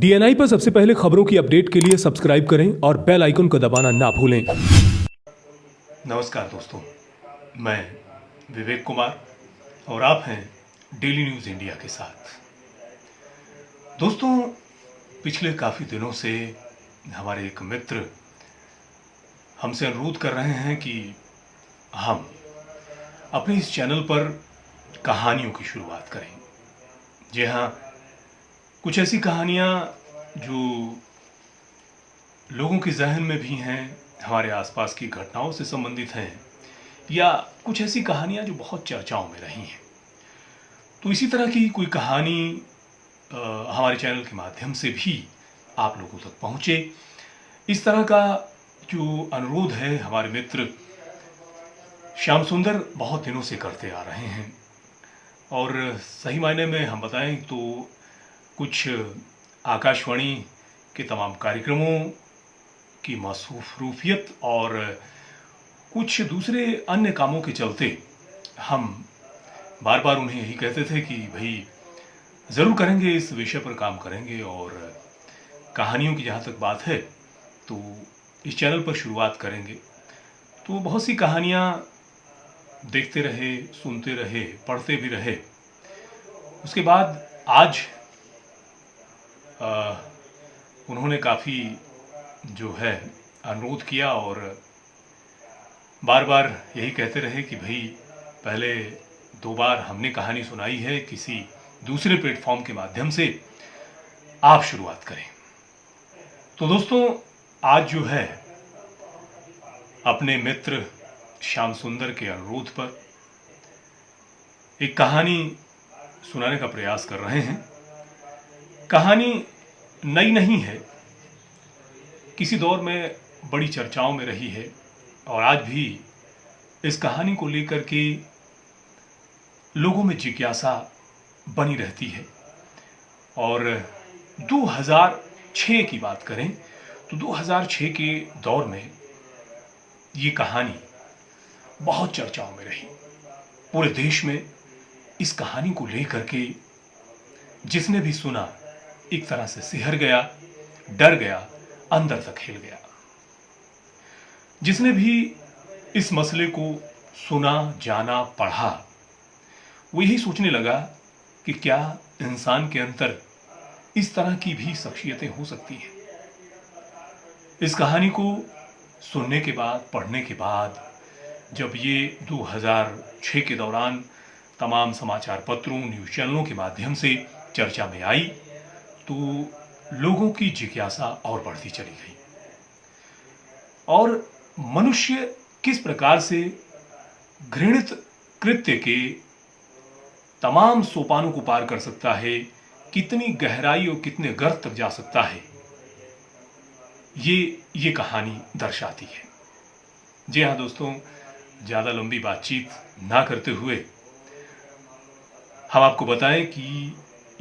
DNI पर सबसे पहले खबरों की अपडेट के लिए सब्सक्राइब करें और बेल आइकन को दबाना ना भूलें। नमस्कार दोस्तों, मैं विवेक कुमार और आप हैं डेली न्यूज़ इंडिया के साथ। दोस्तों, पिछले काफ़ी दिनों से हमारे एक मित्र हमसे अनुरोध कर रहे हैं कि हम अपने इस चैनल पर कहानियों की शुरुआत करें। जी हाँ, कुछ ऐसी कहानियाँ जो लोगों के जहन में भी हैं, हमारे आसपास की घटनाओं से संबंधित हैं, या कुछ ऐसी कहानियाँ जो बहुत चर्चाओं में रही हैं। तो इसी तरह की कोई कहानी हमारे चैनल के माध्यम से भी आप लोगों तक पहुँचे, इस तरह का जो अनुरोध है हमारे मित्र श्याम सुंदर बहुत दिनों से करते आ रहे हैं। और सही मायने में हम बताएं तो कुछ आकाशवाणी के तमाम कार्यक्रमों की मसरूफियत और कुछ दूसरे अन्य कामों के चलते हम बार बार उन्हें यही कहते थे कि भाई ज़रूर करेंगे, इस विषय पर काम करेंगे। और कहानियों की जहाँ तक बात है तो इस चैनल पर शुरुआत करेंगे। तो बहुत सी कहानियाँ देखते रहे, सुनते रहे, पढ़ते भी रहे। उसके बाद आज उन्होंने काफ़ी जो है अनुरोध किया और बार बार यही कहते रहे कि भाई पहले 2 बार हमने कहानी सुनाई है किसी दूसरे प्लेटफॉर्म के माध्यम से, आप शुरुआत करें। तो दोस्तों, आज जो है अपने मित्र श्याम सुंदर के अनुरोध पर एक कहानी सुनाने का प्रयास कर रहे हैं। कहानी नई नहीं है, किसी दौर में बड़ी चर्चाओं में रही है और आज भी इस कहानी को लेकर के लोगों में जिज्ञासा बनी रहती है। और 2006 की बात करें तो 2006 के दौर में ये कहानी बहुत चर्चाओं में रही। पूरे देश में इस कहानी को लेकर के जिसने भी सुना एक तरह से सिहर गया, डर गया, अंदर तक हिल गया। जिसने भी इस मसले को सुना, जाना, पढ़ा, वो यही सोचने लगा कि क्या इंसान के अंदर इस तरह की भी शख्सियतें हो सकती हैं। इस कहानी को सुनने के बाद, पढ़ने के बाद, जब ये 2006 के दौरान तमाम समाचार पत्रों, न्यूज़ चैनलों के माध्यम से चर्चा में आई तो लोगों की जिज्ञासा और बढ़ती चली गई। और मनुष्य किस प्रकार से घृणित कृत्य के तमाम सोपानों को पार कर सकता है, कितनी गहराई और कितने गर्त तक जा सकता है, ये कहानी दर्शाती है। जी हाँ दोस्तों, ज़्यादा लंबी बातचीत ना करते हुए हम आपको बताएं कि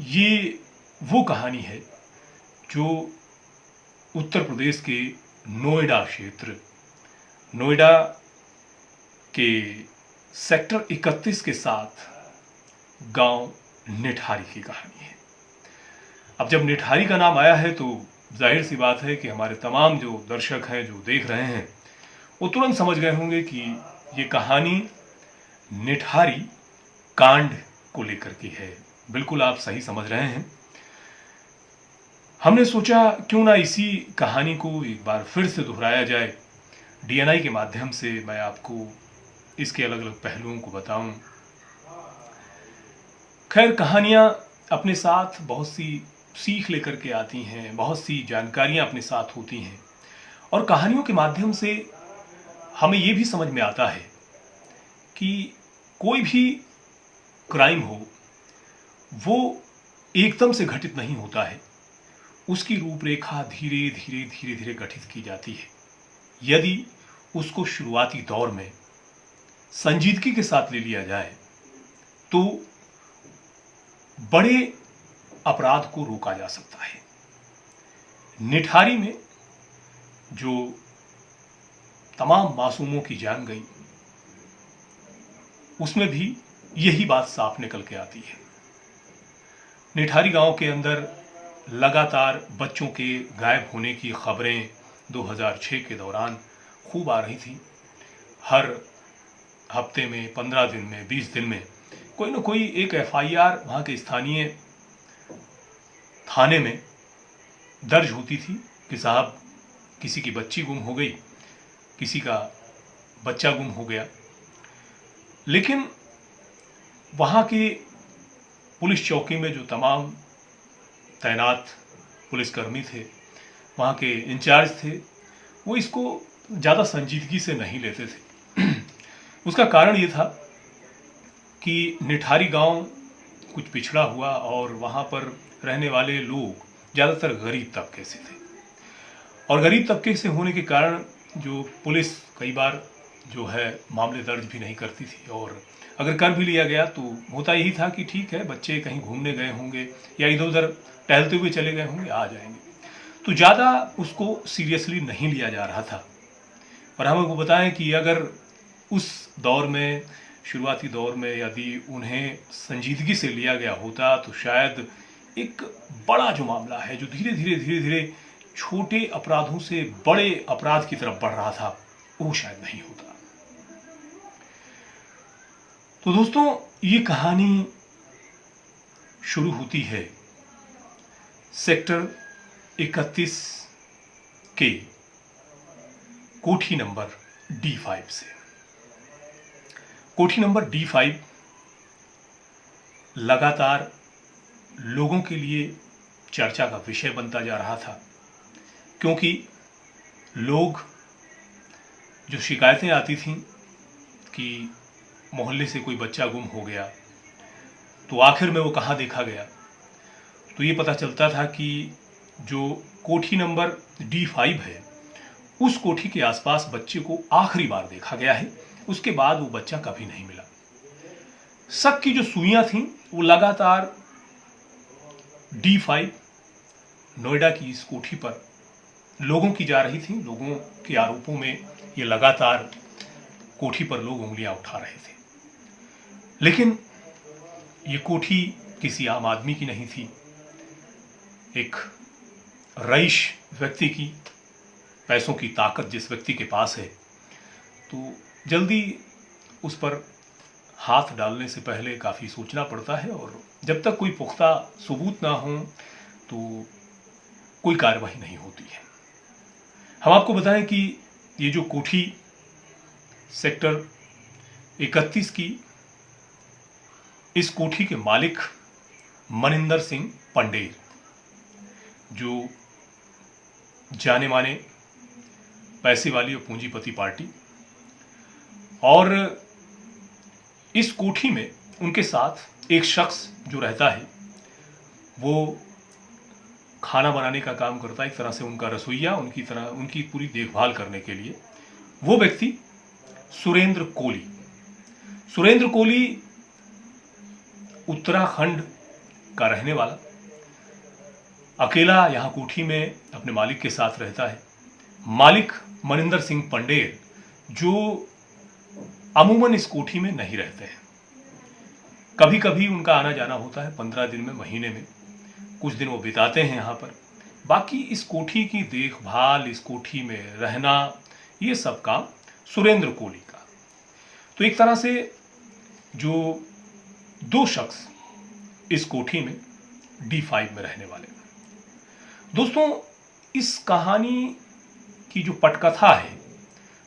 ये वो कहानी है जो उत्तर प्रदेश के नोएडा क्षेत्र, नोएडा के सेक्टर 31 के साथ गांव निठारी की कहानी है। अब जब निठारी का नाम आया है तो जाहिर सी बात है कि हमारे तमाम जो दर्शक हैं, जो देख रहे हैं, वो तुरंत समझ गए होंगे कि ये कहानी निठारी कांड को लेकर के है। बिल्कुल आप सही समझ रहे हैं। हमने सोचा क्यों ना इसी कहानी को एक बार फिर से दोहराया जाए। डीएनआई के माध्यम से मैं आपको इसके अलग अलग पहलुओं को बताऊं। खैर, कहानियां अपने साथ बहुत सी सीख लेकर के आती हैं, बहुत सी जानकारियां अपने साथ होती हैं। और कहानियों के माध्यम से हमें ये भी समझ में आता है कि कोई भी क्राइम हो वो एकदम से घटित नहीं होता है। उसकी रूपरेखा धीरे धीरे धीरे धीरे गठित की जाती है। यदि उसको शुरुआती दौर में संजीदगी के साथ ले लिया जाए तो बड़े अपराध को रोका जा सकता है। निठारी में जो तमाम मासूमों की जान गई, उसमें भी यही बात साफ निकल के आती है। निठारी गांव के अंदर लगातार बच्चों के गायब होने की खबरें 2006 के दौरान खूब आ रही थी। हर हफ्ते में, 15 दिन में, 20 दिन में कोई ना कोई एक एफआईआर वहाँ के स्थानीय थाने में दर्ज होती थी कि साहब किसी की बच्ची गुम हो गई, किसी का बच्चा गुम हो गया। लेकिन वहाँ की पुलिस चौकी में जो तमाम तैनात पुलिसकर्मी थे, वहाँ के इंचार्ज थे, वो इसको ज़्यादा संजीदगी से नहीं लेते थे। उसका कारण ये था कि निठारी गांव कुछ पिछड़ा हुआ और वहाँ पर रहने वाले लोग ज़्यादातर गरीब तबके से थे, और गरीब तबके से होने के कारण जो पुलिस कई बार जो है मामले दर्ज भी नहीं करती थी, और अगर कर भी लिया गया तो होता यही था कि ठीक है, बच्चे कहीं घूमने गए होंगे या इधर उधर टहलते हुए चले गए होंगे, आ जाएंगे, तो ज़्यादा उसको सीरियसली नहीं लिया जा रहा था। और हम आपको बताएं कि अगर उस दौर में, शुरुआती दौर में यदि उन्हें संजीदगी से लिया गया होता तो शायद एक बड़ा जो मामला है, जो धीरे धीरे छोटे अपराधों से बड़े अपराध की तरफ बढ़ रहा था, वो शायद नहीं होता। तो दोस्तों, ये कहानी शुरू होती है सेक्टर 31 के कोठी नंबर D5 से। कोठी नंबर D5 लगातार लोगों के लिए चर्चा का विषय बनता जा रहा था, क्योंकि लोग, जो शिकायतें आती थीं कि मोहल्ले से कोई बच्चा गुम हो गया, तो आखिर में वो कहाँ देखा गया, तो ये पता चलता था कि जो कोठी नंबर D5 है, उस कोठी के आसपास बच्चे को आखिरी बार देखा गया है। उसके बाद वो बच्चा कभी नहीं मिला। शक की जो सुइयां थीं वो लगातार D5 नोएडा की इस कोठी पर लोगों की जा रही थी। लोगों के आरोपों में ये लगातार कोठी पर लोग उंगलियां उठा रहे थे, लेकिन ये कोठी किसी आम आदमी की नहीं थी, एक रईस व्यक्ति की, पैसों की ताकत जिस व्यक्ति के पास है, तो जल्दी उस पर हाथ डालने से पहले काफ़ी सोचना पड़ता है, और जब तक कोई पुख्ता सबूत ना हो तो कोई कार्रवाई नहीं होती है। हम आपको बताएं कि ये जो कोठी सेक्टर 31 की, इस कोठी के मालिक मनिंदर सिंह पंडेर, जो जाने माने पैसे वाली और पूंजीपति पार्टी, और इस कोठी में उनके साथ एक शख्स जो रहता है, वो खाना बनाने का काम करता है, एक तरह से उनका रसोइया, उनकी पूरी देखभाल करने के लिए। वो व्यक्ति सुरेंद्र कोली। सुरेंद्र कोली उत्तराखंड का रहने वाला, अकेला यहाँ कोठी में अपने मालिक के साथ रहता है। मालिक मनिंदर सिंह पंडेर, जो अमूमन इस कोठी में नहीं रहते हैं, कभी कभी उनका आना जाना होता है, 15 दिन में, महीने में कुछ दिन वो बिताते हैं यहाँ पर। बाकी इस कोठी की देखभाल, इस कोठी में रहना, ये सब काम सुरेंद्र कोली का। तो एक तरह से जो दो शख्स इस कोठी में D5 में रहने वाले। दोस्तों, इस कहानी की जो पटकथा है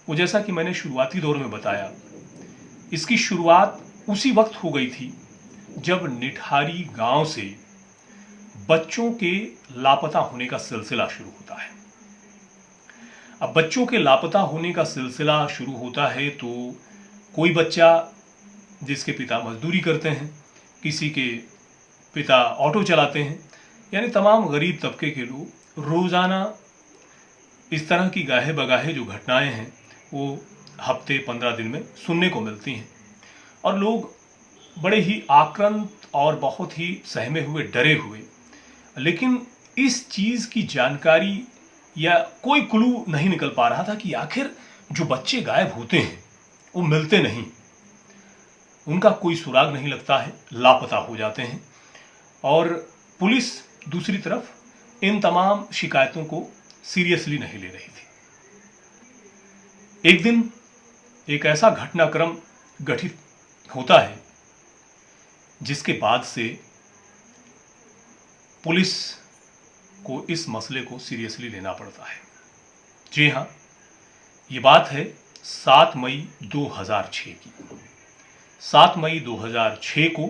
वो, जैसा कि मैंने शुरुआती दौर में बताया, इसकी शुरुआत उसी वक्त हो गई थी जब निठारी गांव से बच्चों के लापता होने का सिलसिला शुरू होता है। अब बच्चों के लापता होने का सिलसिला शुरू होता है तो कोई बच्चा जिसके पिता मजदूरी करते हैं, किसी के पिता ऑटो चलाते हैं, यानी तमाम गरीब तबके के लोग रोज़ाना इस तरह की गाहे बगाहे जो घटनाएं हैं वो हफ्ते 15 दिन में सुनने को मिलती हैं, और लोग बड़े ही आक्रांत और बहुत ही सहमे हुए, डरे हुए, लेकिन इस चीज़ की जानकारी या कोई क्लू नहीं निकल पा रहा था कि आखिर जो बच्चे गायब होते हैं वो मिलते नहीं, उनका कोई सुराग नहीं लगता है, लापता हो जाते हैं। और पुलिस दूसरी तरफ इन तमाम शिकायतों को सीरियसली नहीं ले रही थी। एक दिन एक ऐसा घटनाक्रम गठित होता है जिसके बाद से पुलिस को इस मसले को सीरियसली लेना पड़ता है। जी हाँ, ये बात है 7 मई 2006 की। 7 मई 2006 को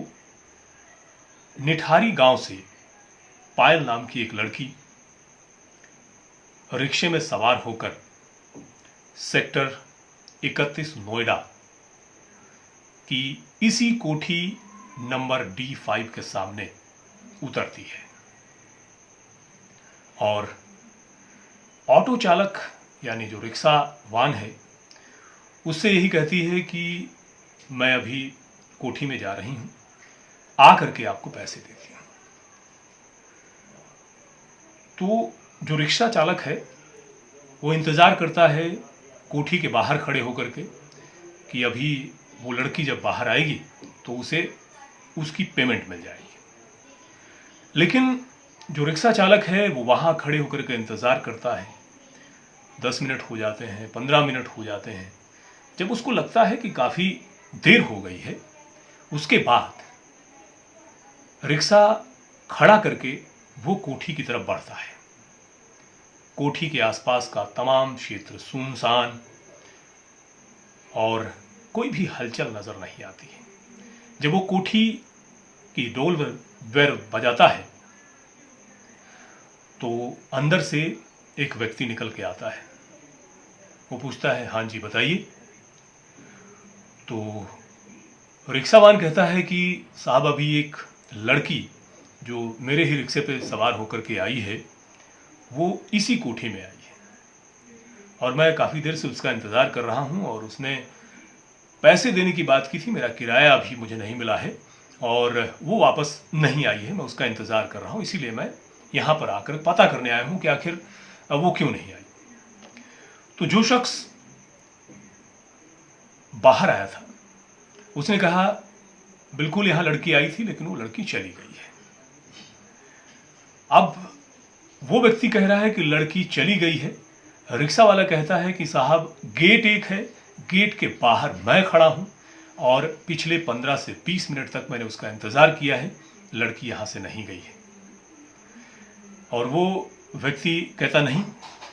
निठारी गांव से पायल नाम की एक लड़की रिक्शे में सवार होकर सेक्टर 31 नोएडा की इसी कोठी नंबर D5 के सामने उतरती है और ऑटो चालक यानी जो रिक्शा वान है उससे यही कहती है कि मैं अभी कोठी में जा रही हूं, आ करके आपको पैसे देती हूं। तो जो रिक्शा चालक है वो इंतजार करता है कोठी के बाहर खड़े होकर के कि अभी वो लड़की जब बाहर आएगी तो उसे उसकी पेमेंट मिल जाएगी। लेकिन जो रिक्शा चालक है वो वहां खड़े होकर के इंतजार करता है। 10 मिनट हो जाते हैं, 15 मिनट हो जाते हैं। जब उसको लगता है कि काफी देर हो गई है, उसके बाद रिक्शा खड़ा करके वो कोठी की तरफ बढ़ता है। कोठी के आसपास का तमाम क्षेत्र सुनसान और कोई भी हलचल नजर नहीं आती है। जब वो कोठी की डोल बेल बजाता है तो अंदर से एक व्यक्ति निकल के आता है। वो पूछता है, हाँ जी बताइए। तो रिक्शावान कहता है कि साहब अभी एक लड़की जो मेरे ही रिक्शे पे सवार होकर के आई है वो इसी कोठी में आई है और मैं काफ़ी देर से उसका इंतज़ार कर रहा हूँ और उसने पैसे देने की बात की थी। मेरा किराया अभी मुझे नहीं मिला है और वो वापस नहीं आई है। मैं उसका इंतज़ार कर रहा हूँ, इसीलिए मैं यहाँ पर आकर पता करने आया हूँ कि आखिर वो क्यों नहीं आई। तो जो शख्स बाहर आया था उसने कहा, बिल्कुल यहाँ लड़की आई थी लेकिन वो लड़की चली गई है। अब वो व्यक्ति कह रहा है कि लड़की चली गई है। रिक्शा वाला कहता है कि साहब गेट एक है, गेट के बाहर मैं खड़ा हूं और पिछले 15 से 20 मिनट तक मैंने उसका इंतजार किया है, लड़की यहां से नहीं गई है। और वो व्यक्ति कहता, नहीं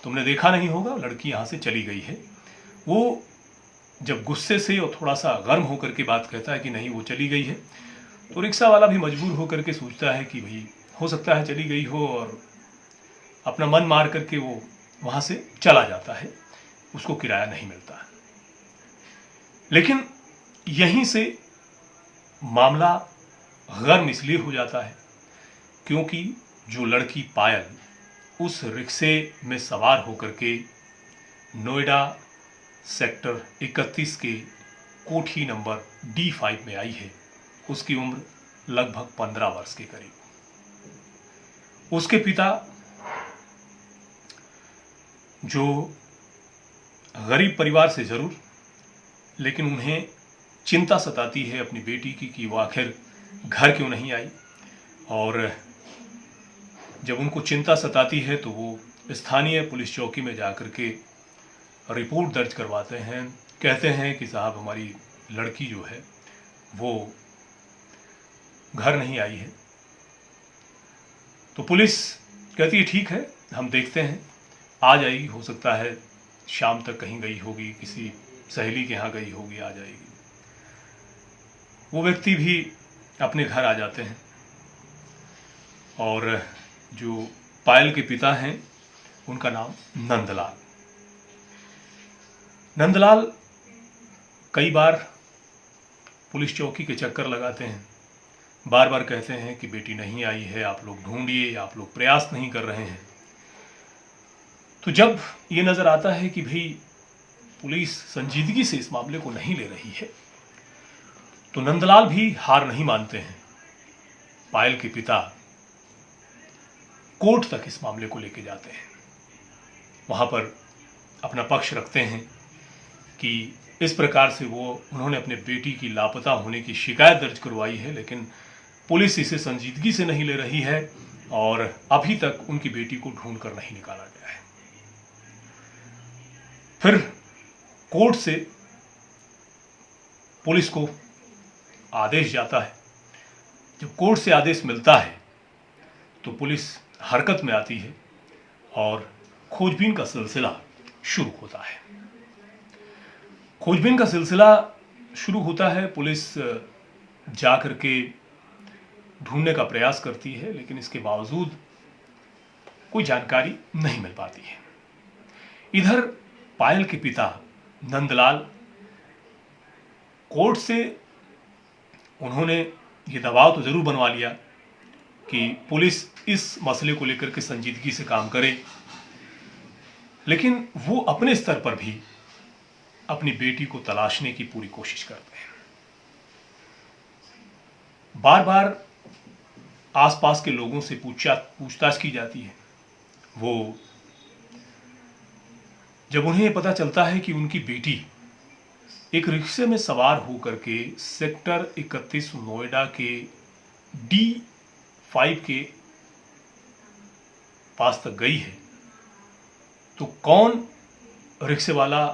तुमने देखा नहीं होगा, लड़की यहां से चली गई है। वो जब गुस्से से और थोड़ा सा गर्म होकर के बात कहता है कि नहीं वो चली गई है, तो रिक्शा वाला भी मजबूर होकर के सोचता है कि भाई हो सकता है चली गई हो और अपना मन मार करके वो वहां से चला जाता है, उसको किराया नहीं मिलता है। लेकिन यहीं से मामला गर्म इसलिए हो जाता है क्योंकि जो लड़की पायल उस रिक्शे में सवार होकर के नोएडा सेक्टर 31 के कोठी नंबर D5 में आई है, उसकी उम्र लगभग 15 वर्ष के करीब। उसके पिता जो गरीब परिवार से जरूर, लेकिन उन्हें चिंता सताती है अपनी बेटी की कि वो आखिर घर क्यों नहीं आई। और जब उनको चिंता सताती है तो वो स्थानीय पुलिस चौकी में जाकर के रिपोर्ट दर्ज करवाते हैं। कहते हैं कि साहब हमारी लड़की जो है वो घर नहीं आई है। तो पुलिस कहती है ठीक है, हम देखते हैं, आ जाएगी, हो सकता है शाम तक कहीं गई होगी, किसी सहेली के यहाँ गई होगी, आ जाएगी। वो व्यक्ति भी अपने घर आ जाते हैं और जो पायल के पिता हैं उनका नाम नंदलाल। नंदलाल कई बार पुलिस चौकी के चक्कर लगाते हैं, बार बार कहते हैं कि बेटी नहीं आई है, आप लोग ढूंढिए, आप लोग प्रयास नहीं कर रहे हैं। तो जब ये नजर आता है कि भाई पुलिस संजीदगी से इस मामले को नहीं ले रही है, तो नंदलाल भी हार नहीं मानते हैं। पायल के पिता कोर्ट तक इस मामले को लेके जाते हैं, वहां पर अपना पक्ष रखते हैं कि इस प्रकार से उन्होंने अपने बेटी की लापता होने की शिकायत दर्ज करवाई है, लेकिन पुलिस इसे संजीदगी से नहीं ले रही है और अभी तक उनकी बेटी को ढूंढ कर नहीं निकाला गया है। फिर कोर्ट से पुलिस को आदेश जाता है। जब कोर्ट से आदेश मिलता है तो पुलिस हरकत में आती है और खोजबीन का सिलसिला शुरू होता है। खोजबीन का सिलसिला शुरू होता है। पुलिस जा करके ढूंढने का प्रयास करती है, लेकिन इसके बावजूद कोई जानकारी नहीं मिल पाती है। इधर पायल के पिता नंदलाल कोर्ट से उन्होंने ये दबाव तो जरूर बनवा लिया कि पुलिस इस मसले को लेकर के संजीदगी से काम करे, लेकिन वो अपने स्तर पर भी अपनी बेटी को तलाशने की पूरी कोशिश करते हैं। बार बार आसपास के लोगों से पूछताछ की जाती है। वो जब उन्हें पता चलता है कि उनकी बेटी एक रिक्शे में सवार होकर के सेक्टर 31 नोएडा के D5 के पास तक गई है, तो कौन रिक्शे वाला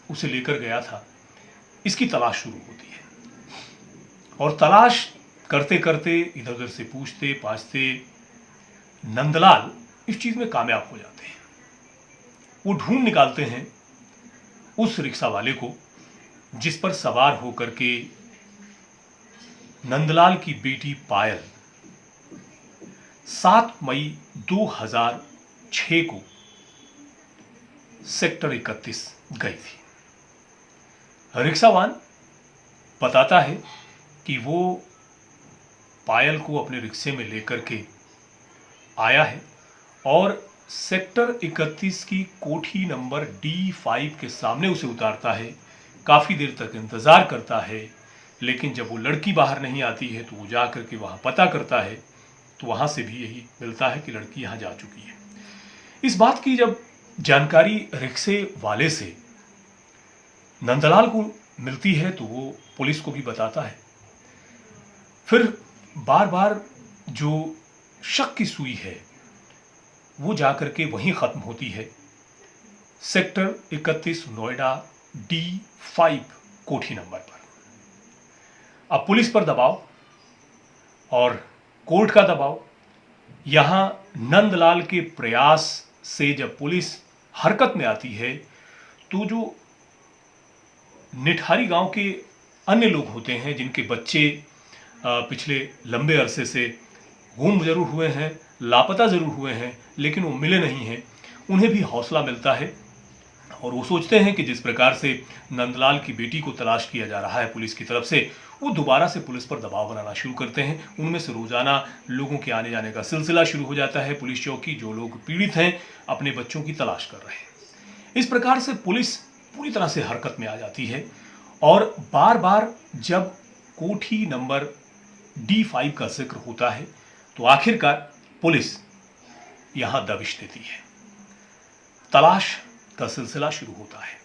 उसे लेकर गया था, इसकी तलाश शुरू होती है। और तलाश करते करते, इधर उधर से पूछते पाछते नंदलाल इस चीज में कामयाब हो जाते हैं। वो ढूंढ निकालते हैं उस रिक्शा वाले को जिस पर सवार होकर के नंदलाल की बेटी पायल 7 मई 2006 को सेक्टर 31 गई थी। रिक्शावान बताता है कि वो पायल को अपने रिक्शे में लेकर के आया है और सेक्टर 31 की कोठी नंबर D5 के सामने उसे उतारता है। काफी देर तक इंतजार करता है, लेकिन जब वो लड़की बाहर नहीं आती है तो वो जा करके वहां पता करता है, तो वहां से भी यही मिलता है कि लड़की यहां जा चुकी है। इस बात की जब जानकारी रिक्शे वाले से नंदलाल को मिलती है तो वो पुलिस को भी बताता है। फिर बार बार जो शक की सुई है वो जाकर के वहीं खत्म होती है, सेक्टर 31 नोएडा D5 कोठी नंबर पर। अब पुलिस पर दबाव और कोर्ट का दबाव, यहां नंदलाल के प्रयास से जब पुलिस हरकत में आती है तो जो निठारी गांव के अन्य लोग होते हैं जिनके बच्चे पिछले लंबे अरसे से गुम जरूर हुए हैं, लापता जरूर हुए हैं, लेकिन वो मिले नहीं हैं, उन्हें भी हौसला मिलता है और वो सोचते हैं कि जिस प्रकार से नंदलाल की बेटी को तलाश किया जा रहा है पुलिस की तरफ से, वो दोबारा से पुलिस पर दबाव बनाना शुरू करते हैं। उनमें से रोजाना लोगों के आने जाने का सिलसिला शुरू हो जाता है पुलिस चौकी, जो लोग पीड़ित हैं अपने बच्चों की तलाश कर रहे हैं। इस प्रकार से पुलिस पूरी तरह से हरकत में आ जाती है और बार बार जब कोठी नंबर D5 का जिक्र होता है तो आखिरकार पुलिस यहां दबिश देती है। तलाश का सिलसिला शुरू होता है।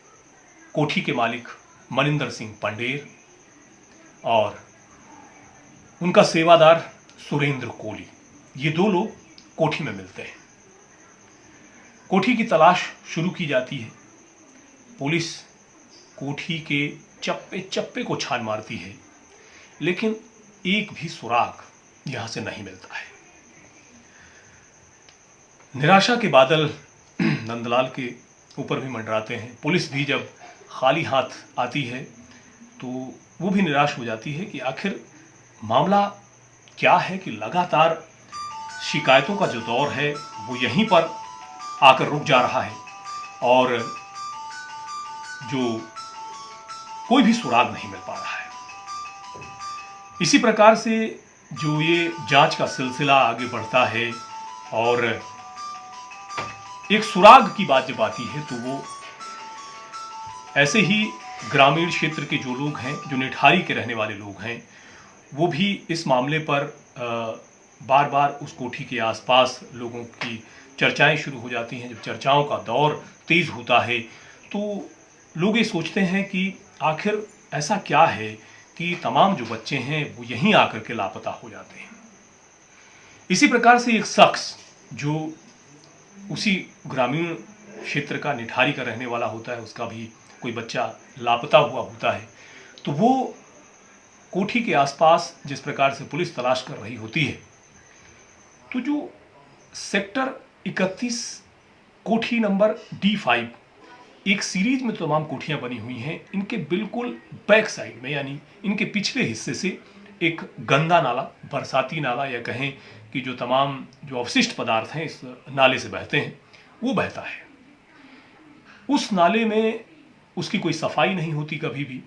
कोठी के मालिक मनिंदर सिंह पंडेर और उनका सेवादार सुरेंद्र कोली, ये दो लोग कोठी में मिलते हैं। कोठी की तलाश शुरू की जाती है। पुलिस कोठी के चप्पे चप्पे को छान मारती है, लेकिन एक भी सुराग यहां से नहीं मिलता है। निराशा के बादल नंदलाल के ऊपर भी मंडराते हैं। पुलिस भी जब खाली हाथ आती है तो वो भी निराश हो जाती है कि आखिर मामला क्या है कि लगातार शिकायतों का जो दौर है वो यहीं पर आकर रुक जा रहा है और जो कोई भी सुराग नहीं मिल पा रहा है। इसी प्रकार से जो ये जांच का सिलसिला आगे बढ़ता है और एक सुराग की बात जब आती है तो वो ऐसे ही ग्रामीण क्षेत्र के जो लोग हैं, जो निठारी के रहने वाले लोग हैं, वो भी इस मामले पर बार बार उस कोठी के आसपास लोगों की चर्चाएं शुरू हो जाती हैं। जब चर्चाओं का दौर तेज होता है तो लोग ये सोचते हैं कि आखिर ऐसा क्या है कि तमाम जो बच्चे हैं वो यहीं आकर के लापता हो जाते हैं। इसी प्रकार से एक शख्स जो उसी ग्रामीण क्षेत्र का निठारी का रहने वाला होता है, उसका भी कोई बच्चा लापता हुआ होता है, तो वो कोठी के आसपास जिस प्रकार से पुलिस तलाश कर रही होती है, तो जो सेक्टर 31 कोठी नंबर D5, एक सीरीज में तमाम कोठियां बनी हुई हैं, इनके बिल्कुल बैक साइड में यानी इनके पिछले हिस्से से एक गंदा नाला, बरसाती नाला या कहें कि जो तमाम जो अवशिष्ट पदार्थ हैं इस नाले से बहते हैं, वो बहता है। उस नाले में उसकी कोई सफाई नहीं होती कभी भी,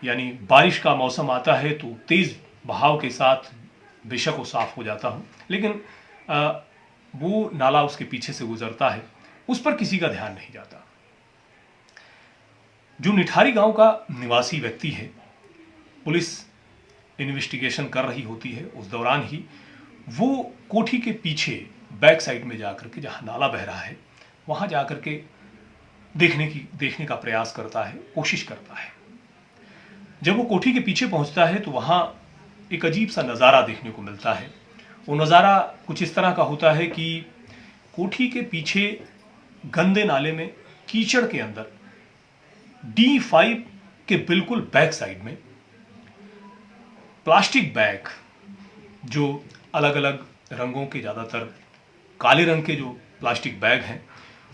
यानी बारिश का मौसम आता है तो तेज बहाव के साथ बेशक वो साफ हो जाता हो, लेकिन वो नाला उसके पीछे से गुजरता है, उस पर किसी का ध्यान नहीं जाता। जो निठारी गांव का निवासी व्यक्ति है, पुलिस इन्वेस्टिगेशन कर रही होती है, उस दौरान ही वो कोठी के पीछे बैक साइड में जाकर के जहां नाला बह रहा है वहां जाकर के देखने का प्रयास करता है, कोशिश करता है। जब वो कोठी के पीछे पहुंचता है तो वहां एक अजीब सा नज़ारा देखने को मिलता है। वो नज़ारा कुछ इस तरह का होता है कि कोठी के पीछे गंदे नाले में कीचड़ के अंदर D5 के बिल्कुल बैक साइड में प्लास्टिक बैग, जो अलग अलग रंगों के, ज़्यादातर काले रंग के जो प्लास्टिक बैग हैं,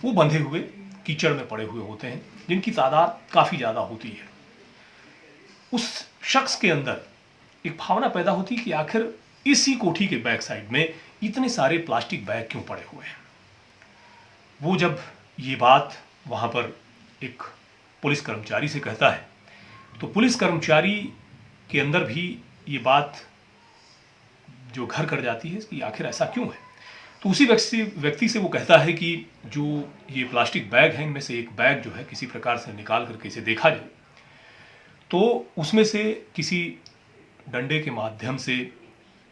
वो बंधे हुए कीचड़ में पड़े हुए होते हैं, जिनकी तादाद काफ़ी ज़्यादा होती है। उस शख्स के अंदर एक भावना पैदा होती है कि आखिर इसी कोठी के बैक साइड में इतने सारे प्लास्टिक बैग क्यों पड़े हुए हैं। वो जब ये बात वहाँ पर एक पुलिस कर्मचारी से कहता है तो पुलिस कर्मचारी के अंदर भी ये बात जो घर कर जाती है कि आखिर ऐसा क्यों है। तो उसी व्यक्ति से वो कहता है कि जो ये प्लास्टिक बैग हैं, इनमें से एक बैग जो है किसी प्रकार से निकाल करके इसे देखा जाए तो उसमें से किसी डंडे के माध्यम से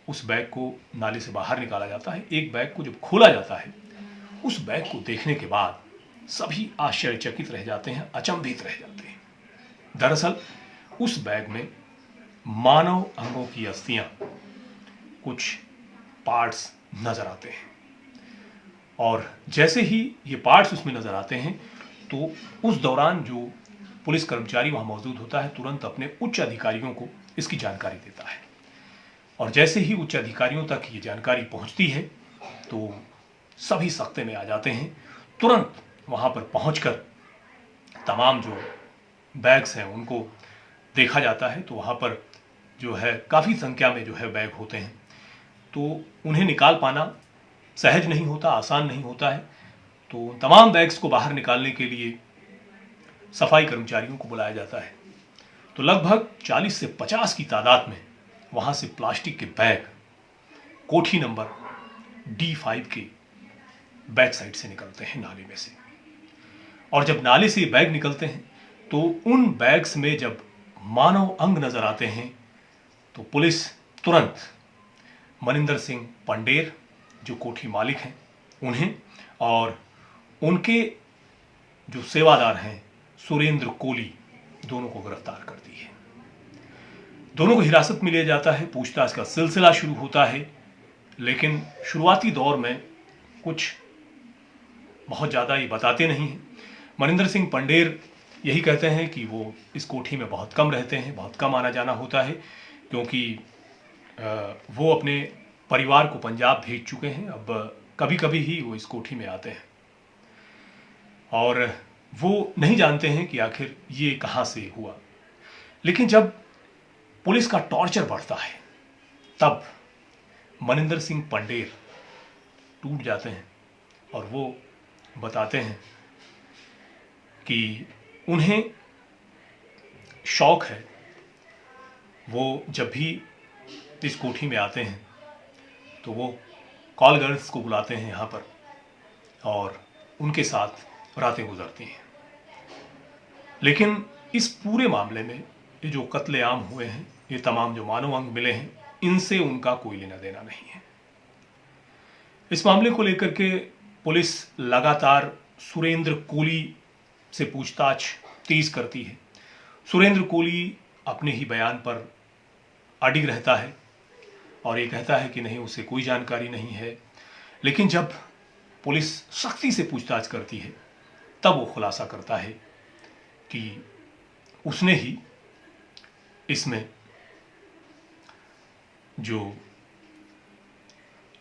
उस बैग को नाले से बाहर निकाला जाता है। एक बैग को जब खोला जाता है, उस बैग को देखने के बाद सभी आश्चर्यचकित रह जाते हैं, अचंभित रह जाते हैं। दरअसल उस बैग में मानव अंगों की अस्थियां, कुछ पार्ट्स नजर आते हैं, और जैसे ही ये पार्ट्स उसमें नजर आते हैं तो उस दौरान जो पुलिस कर्मचारी वहां मौजूद होता है तुरंत अपने उच्च अधिकारियों को इसकी जानकारी देता है, और जैसे ही उच्च अधिकारियों तक ये जानकारी पहुंचती है तो सभी सख्ते में आ जाते हैं। तुरंत वहां पर पहुंचकर तमाम जो बैग्स हैं उनको देखा जाता है, तो वहां पर जो है काफ़ी संख्या में जो है बैग होते हैं, तो उन्हें निकाल पाना सहज नहीं होता, आसान नहीं होता है। तो तमाम बैग्स को बाहर निकालने के लिए सफाई कर्मचारियों को बुलाया जाता है। तो लगभग 40 से 50 की तादाद में वहाँ से प्लास्टिक के बैग कोठी नंबर D5 के बैक साइड से निकलते हैं नाले में से, और जब नाले से बैग निकलते हैं तो उन बैग्स में जब मानव अंग नजर आते हैं तो पुलिस तुरंत मनिंदर सिंह पंडेर, जो कोठी मालिक हैं, उन्हें और उनके जो सेवादार हैं सुरेंद्र कोली, दोनों को गिरफ्तार करती है। दोनों को हिरासत में लिया जाता है, पूछताछ का सिलसिला शुरू होता है, लेकिन शुरुआती दौर में कुछ बहुत ज़्यादा ये बताते नहीं हैं। मनिंदर सिंह पंडेर यही कहते हैं कि वो इस कोठी में बहुत कम रहते हैं, बहुत कम आना जाना होता है, क्योंकि वो अपने परिवार को पंजाब भेज चुके हैं, अब कभी कभी ही वो इस कोठी में आते हैं, और वो नहीं जानते हैं कि आखिर ये कहाँ से हुआ। लेकिन जब पुलिस का टॉर्चर बढ़ता है तब मनिंदर सिंह पंडेर टूट जाते हैं और वो बताते हैं कि उन्हें शौक है, वो जब भी इस कोठी में आते हैं तो वो कॉल गर्ल्स को बुलाते हैं यहाँ पर और उनके साथ रातें गुजरती हैं। लेकिन इस पूरे मामले में ये जो कत्लेआम हुए हैं, ये तमाम जो मानव अंग मिले हैं, इनसे उनका कोई लेना देना नहीं है। इस मामले को लेकर के पुलिस लगातार सुरेंद्र कोली से पूछताछ तेज करती है। सुरेंद्र कोली अपने ही बयान पर अडिग रहता है और ये कहता है कि नहीं, उसे कोई जानकारी नहीं है। लेकिन जब पुलिस सख्ती से पूछताछ करती है तब वो खुलासा करता है कि उसने ही इसमें जो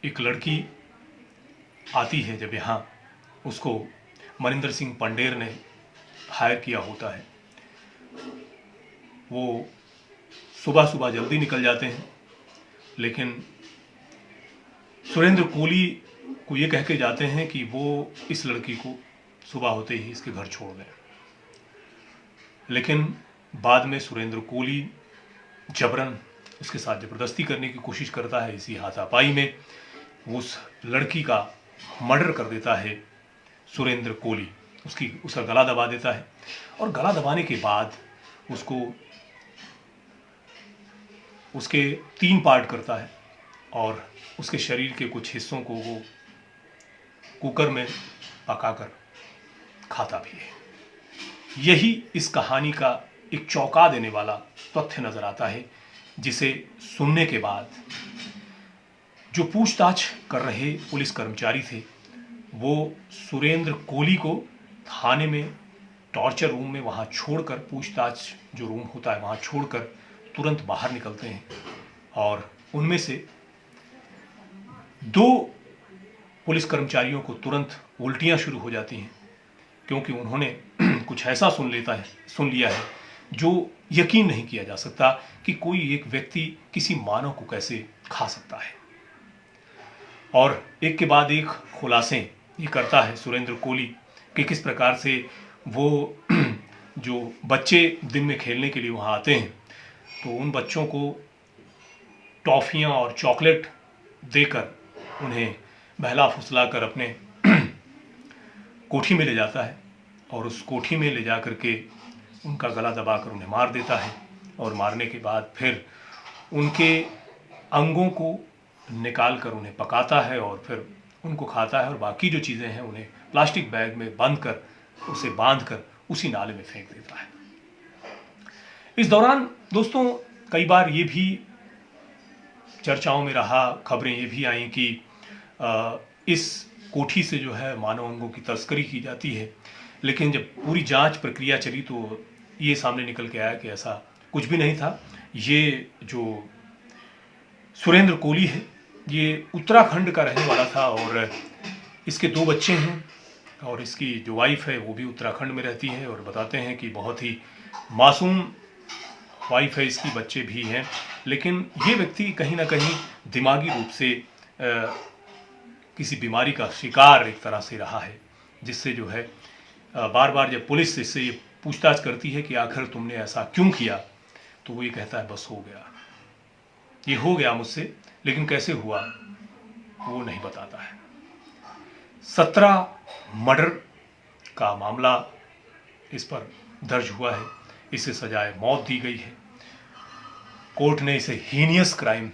एक लड़की आती है जब यहाँ, उसको मनिंदर सिंह पंडेर ने हायर किया होता है। वो सुबह सुबह जल्दी निकल जाते हैं, लेकिन सुरेंद्र कोहली को ये कह के जाते हैं कि वो इस लड़की को सुबह होते ही इसके घर छोड़ दें। लेकिन बाद में सुरेंद्र कोहली जबरन उसके साथ ज़बरदस्ती करने की कोशिश करता है। इसी हाथापाई में उस लड़की का मर्डर कर देता है सुरेंद्र कोहली। उसका गला दबा देता है और गला दबाने के बाद उसको उसके 3 पार्ट करता है और उसके शरीर के कुछ हिस्सों को वो कुकर में पकाकर खाता भी है। यही इस कहानी का एक चौंका देने वाला तथ्य नजर आता है, जिसे सुनने के बाद जो पूछताछ कर रहे पुलिस कर्मचारी थे वो सुरेंद्र कोहली को थाने में टॉर्चर रूम में वहाँ छोड़कर, पूछताछ जो रूम होता है वहाँ छोड़कर तुरंत बाहर निकलते हैं। और उनमें से 2 पुलिस कर्मचारियों को तुरंत उल्टियाँ शुरू हो जाती हैं, क्योंकि उन्होंने कुछ ऐसा सुन लिया है जो यकीन नहीं किया जा सकता कि कोई एक व्यक्ति किसी मानव को कैसे खा सकता है। और एक के बाद एक खुलासे ये करता है सुरेंद्र कोहली कि किस प्रकार से वो जो बच्चे दिन में खेलने के लिए वहाँ आते हैं तो उन बच्चों को टॉफ़ियाँ और चॉकलेट देकर उन्हें बहला फुसला कर अपने कोठी में ले जाता है और उस कोठी में ले जा कर के उनका गला दबाकर उन्हें मार देता है। और मारने के बाद फिर उनके अंगों को निकाल कर उन्हें पकाता है और फिर उनको खाता है और बाकी जो चीज़ें हैं उन्हें प्लास्टिक बैग में उसे बांध कर उसी नाले में फेंक देता है। इस दौरान दोस्तों कई बार ये भी चर्चाओं में रहा, खबरें ये भी आई कि इस कोठी से जो है मानव अंगों की तस्करी की जाती है। लेकिन जब पूरी जांच प्रक्रिया चली तो ये सामने निकल के आया कि ऐसा कुछ भी नहीं था। ये जो सुरेंद्र कोहली है ये उत्तराखंड का रहने वाला था और इसके 2 बच्चे हैं और इसकी जो वाइफ है वो भी उत्तराखंड में रहती है। और बताते हैं कि बहुत ही मासूम वाइफ है इसकी, बच्चे भी हैं। लेकिन ये व्यक्ति कहीं ना कहीं दिमागी रूप से किसी बीमारी का शिकार एक तरह से रहा है, जिससे जो है बार बार जब पुलिस इससे ये पूछताछ करती है कि आखिर तुमने ऐसा क्यों किया, तो वो ये कहता है बस हो गया, ये हो गया मुझसे, लेकिन कैसे हुआ वो नहीं बताता है। 17 मर्डर का मामला इस पर दर्ज हुआ है, इसे सजाए मौत दी गई है। कोर्ट ने इसे हीनियस क्राइम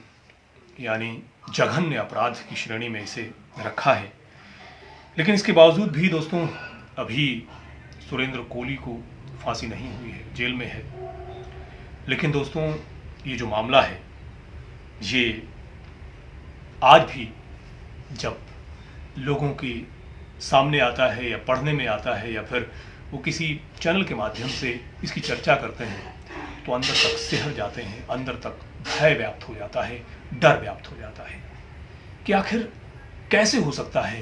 यानी जघन्य अपराध की श्रेणी में इसे रखा है। लेकिन इसके बावजूद भी दोस्तों अभी सुरेंद्र कोहली को फांसी नहीं हुई है, जेल में है। लेकिन दोस्तों ये जो मामला है ये आज भी जब लोगों के सामने आता है या पढ़ने में आता है या फिर वो किसी चैनल के माध्यम से इसकी चर्चा करते हैं तो अंदर तक सिहर जाते हैं, अंदर तक भय व्याप्त हो जाता है, डर व्याप्त हो जाता है कि आखिर कैसे हो सकता है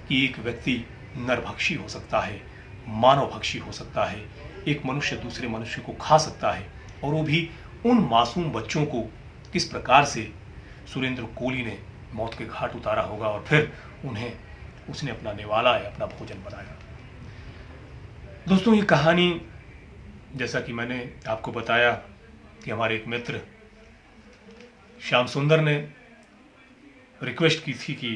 कि एक व्यक्ति नरभक्षी हो सकता है, मानवभक्षी हो सकता है, एक मनुष्य दूसरे मनुष्य को खा सकता है, और वो भी उन मासूम बच्चों को किस प्रकार से सुरेंद्र कोहली ने मौत के घाट उतारा होगा और फिर उसने अपना निवाला या अपना भोजन बनाया। दोस्तों ये कहानी जैसा कि मैंने आपको बताया कि हमारे एक मित्र श्याम सुंदर ने रिक्वेस्ट की थी कि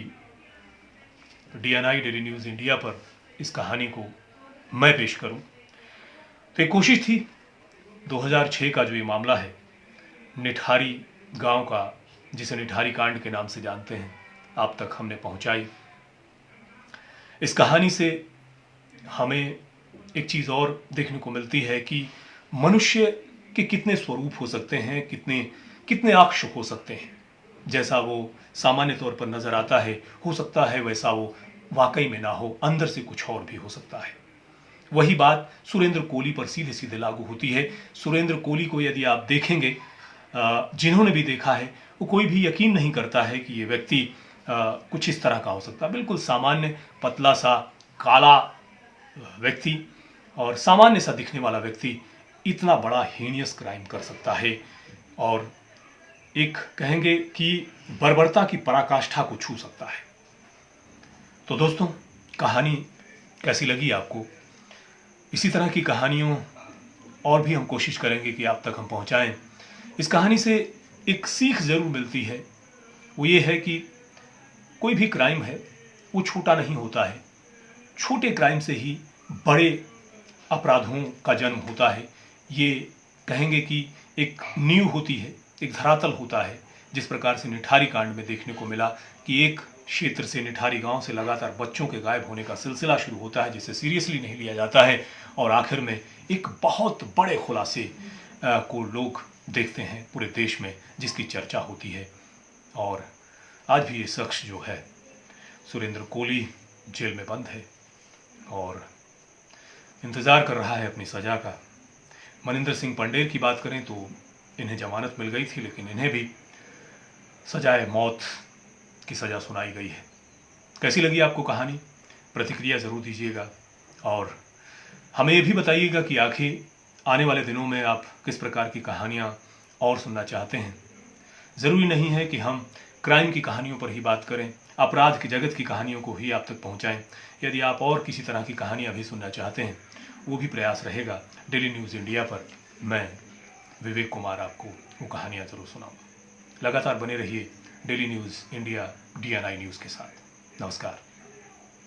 DNI डेली न्यूज़ इंडिया पर इस कहानी को मैं पेश करूं, तो एक कोशिश थी। 2006 का जो ये मामला है निठारी गांव का, जिसे निठारी कांड के नाम से जानते हैं, आप तक हमने पहुंचाई। इस कहानी से हमें एक चीज़ और देखने को मिलती है कि मनुष्य के कितने स्वरूप हो सकते हैं, कितने अक्ष हो सकते हैं। जैसा वो सामान्य तौर पर नज़र आता है, हो सकता है वैसा वो वाकई में ना हो, अंदर से कुछ और भी हो सकता है। वही बात सुरेंद्र कोहली पर सीधे सीधे लागू होती है। सुरेंद्र कोहली को यदि आप देखेंगे, जिन्होंने भी देखा है, वो कोई भी यकीन नहीं करता है कि ये व्यक्ति कुछ इस तरह का हो सकता है। बिल्कुल सामान्य, पतला सा, काला व्यक्ति और सामान्य सा दिखने वाला व्यक्ति इतना बड़ा हीनियस क्राइम कर सकता है और एक कहेंगे कि बर्बरता की पराकाष्ठा को छू सकता है। तो दोस्तों, कहानी कैसी लगी आपको? इसी तरह की कहानियों और भी हम कोशिश करेंगे कि आप तक हम पहुंचाएं। इस कहानी से एक सीख ज़रूर मिलती है, वो ये है कि कोई भी क्राइम है वो छोटा नहीं होता है। छोटे क्राइम से ही बड़े अपराधों का जन्म होता है। ये कहेंगे कि एक नींव होती है, एक धरातल होता है। जिस प्रकार से निठारी कांड में देखने को मिला कि एक क्षेत्र से, निठारी गांव से लगातार बच्चों के गायब होने का सिलसिला शुरू होता है, जिसे सीरियसली नहीं लिया जाता है और आखिर में एक बहुत बड़े खुलासे को लोग देखते हैं पूरे देश में, जिसकी चर्चा होती है। और आज भी ये शख्स जो है सुरेंद्र कोहली जेल में बंद है और इंतज़ार कर रहा है अपनी सज़ा का। मनिंदर सिंह पंडेर की बात करें तो इन्हें जमानत मिल गई थी, लेकिन इन्हें भी सजाए मौत की सज़ा सुनाई गई है। कैसी लगी आपको कहानी? प्रतिक्रिया ज़रूर दीजिएगा और हमें ये भी बताइएगा कि आखिर आने वाले दिनों में आप किस प्रकार की कहानियाँ और सुनना चाहते हैं। ज़रूरी नहीं है कि हम क्राइम की कहानियों पर ही बात करें, अपराध की जगत की कहानियों को ही आप तक पहुँचाएँ। यदि आप और किसी तरह की कहानियाँ भी सुनना चाहते हैं, वो भी प्रयास रहेगा डेली न्यूज़ इंडिया पर। मैं विवेक कुमार आपको वो कहानियाँ ज़रूर सुनाऊँगा। लगातार बने रहिए daily news India DNI news के साथ। नमस्कार।